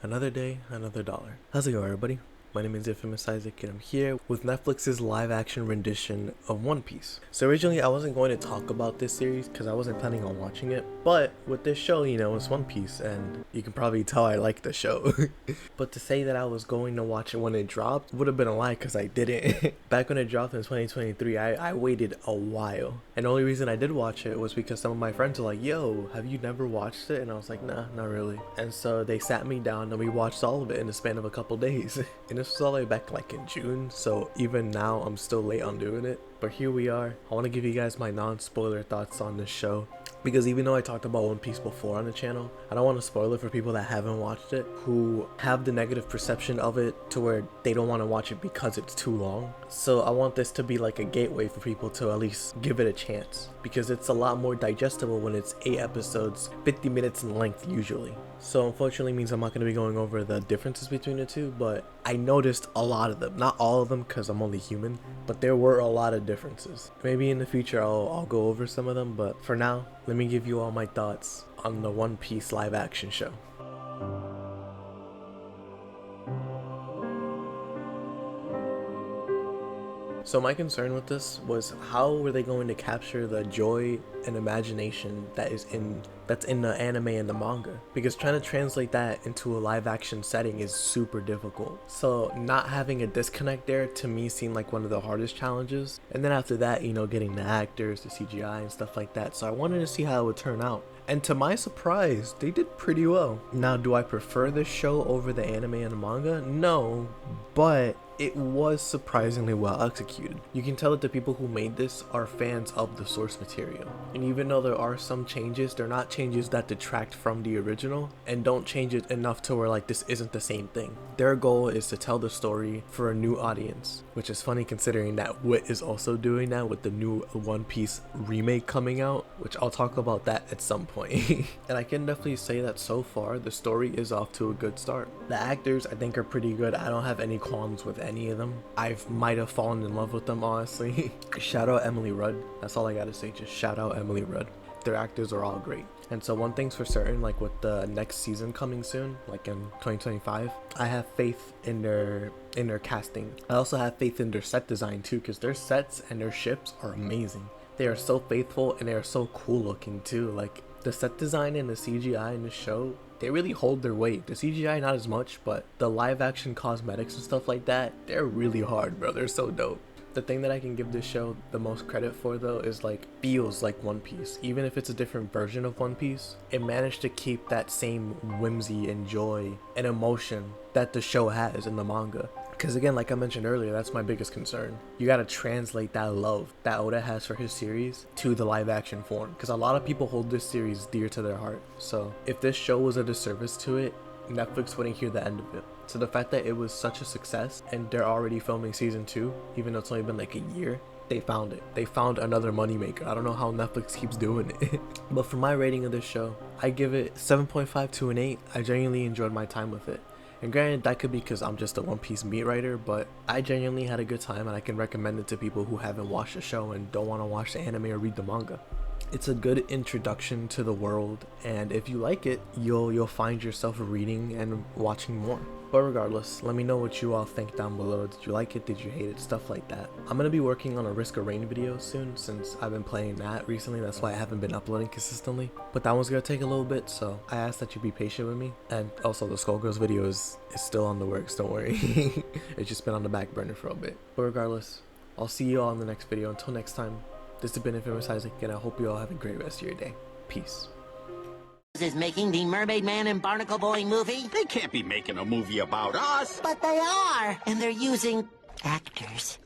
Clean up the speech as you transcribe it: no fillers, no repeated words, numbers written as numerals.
Another day, another dollar. How's it going, everybody? My name is Infamous Isaac, and I'm here with Netflix's live-action rendition of One Piece. So originally, I wasn't going to talk about this series because I wasn't planning on watching it. But with this show, it's One Piece, and you can probably tell I like the show. But to say that I was going to watch it when it dropped would have been a lie because I didn't. Back when it dropped in 2023, I waited a while. And the only reason I did watch it was because some of my friends were like, yo, have you never watched it? And I was like, nah, not really. And so they sat me down and we watched all of it in the span of a couple days. And this was all the way back like in June, so even now I'm still late on doing it. But here we are. I want to give you guys my non-spoiler thoughts on this show, because even though I talked about One Piece before on the channel, I don't want to spoil it for people that haven't watched it, who have the negative perception of it to where they don't want to watch it because it's too long. So I want this to be like a gateway for people to at least give it a chance, because it's a lot more digestible when it's 8 episodes, 50 minutes in length usually. So unfortunately means I'm not going to be going over the differences between the two, but I noticed a lot of them. Not all of them because I'm only human, but there were a lot of differences. Maybe in the future I'll go over some of them, but for now, let me give you all my thoughts on the One Piece live action show. So my concern with this was, how were they going to capture the joy and imagination that's in the anime and the manga? Because trying to translate that into a live action setting is super difficult. So not having a disconnect there to me seemed like one of the hardest challenges. And then after that, getting the actors, the CGI and stuff like that. So I wanted to see how it would turn out. And to my surprise, they did pretty well. Now, do I prefer this show over the anime and the manga? No, but it was surprisingly well executed. You can tell that the people who made this are fans of the source material. And even though there are some changes, they're not changes that detract from the original and don't change it enough to where like this isn't the same thing. Their goal is to tell the story for a new audience, which is funny considering that Wit is also doing that with the new One Piece remake coming out, which I'll talk about that at some point. And I can definitely say that so far the story is off to a good start. The actors I think are pretty good. I don't have any qualms with any of them. I might have fallen in love with them, honestly. Shout out Emily Rudd. That's all I gotta say. Just shout out Emily Rudd. Their actors are all great. And so one thing's for certain, like with the next season coming soon, like in 2025, I have faith in their casting. I also have faith in their set design too, because their sets and their ships are amazing. They are so faithful and they are so cool looking too. Like the set design and the CGI in the show, they really hold their weight. The CGI not as much, but the live action cosmetics and stuff like that, they're really hard, bro. They're so dope. The thing that I can give this show the most credit for though is like feels like One Piece. Even if it's a different version of One Piece, it managed to keep that same whimsy and joy and emotion that the show has in the manga. Because again, like I mentioned earlier, that's my biggest concern. You gotta translate that love that Oda has for his series to the live action form. Because a lot of people hold this series dear to their heart. So if this show was a disservice to it, Netflix wouldn't hear the end of it. So the fact that it was such a success and they're already filming season 2, even though it's only been like a year, they found it. They found another moneymaker. I don't know how Netflix keeps doing it. But for my rating of this show, I give it 7.5 to an 8. I genuinely enjoyed my time with it. And granted, that could be because I'm just a One Piece meat writer, but I genuinely had a good time and I can recommend it to people who haven't watched the show and don't want to watch the anime or read the manga. It's a good introduction to the world, and if you like it, you'll find yourself reading and watching more. But regardless, let me know what you all think down below. Did you like it? Did you hate it? Stuff like that. I'm going to be working on a Risk of Rain video soon, since I've been playing that recently. That's why I haven't been uploading consistently. But that one's going to take a little bit, so I ask that you be patient with me. And also, the Skullgirls video is still on the works, don't worry. It's just been on the back burner for a bit. But regardless, I'll see you all in the next video. Until next time, this has been Infamous Isaac, and I hope you all have a great rest of your day. Peace. Is making the Mermaid Man and Barnacle Boy movie? They can't be making a movie about us. But they are, and they're using actors.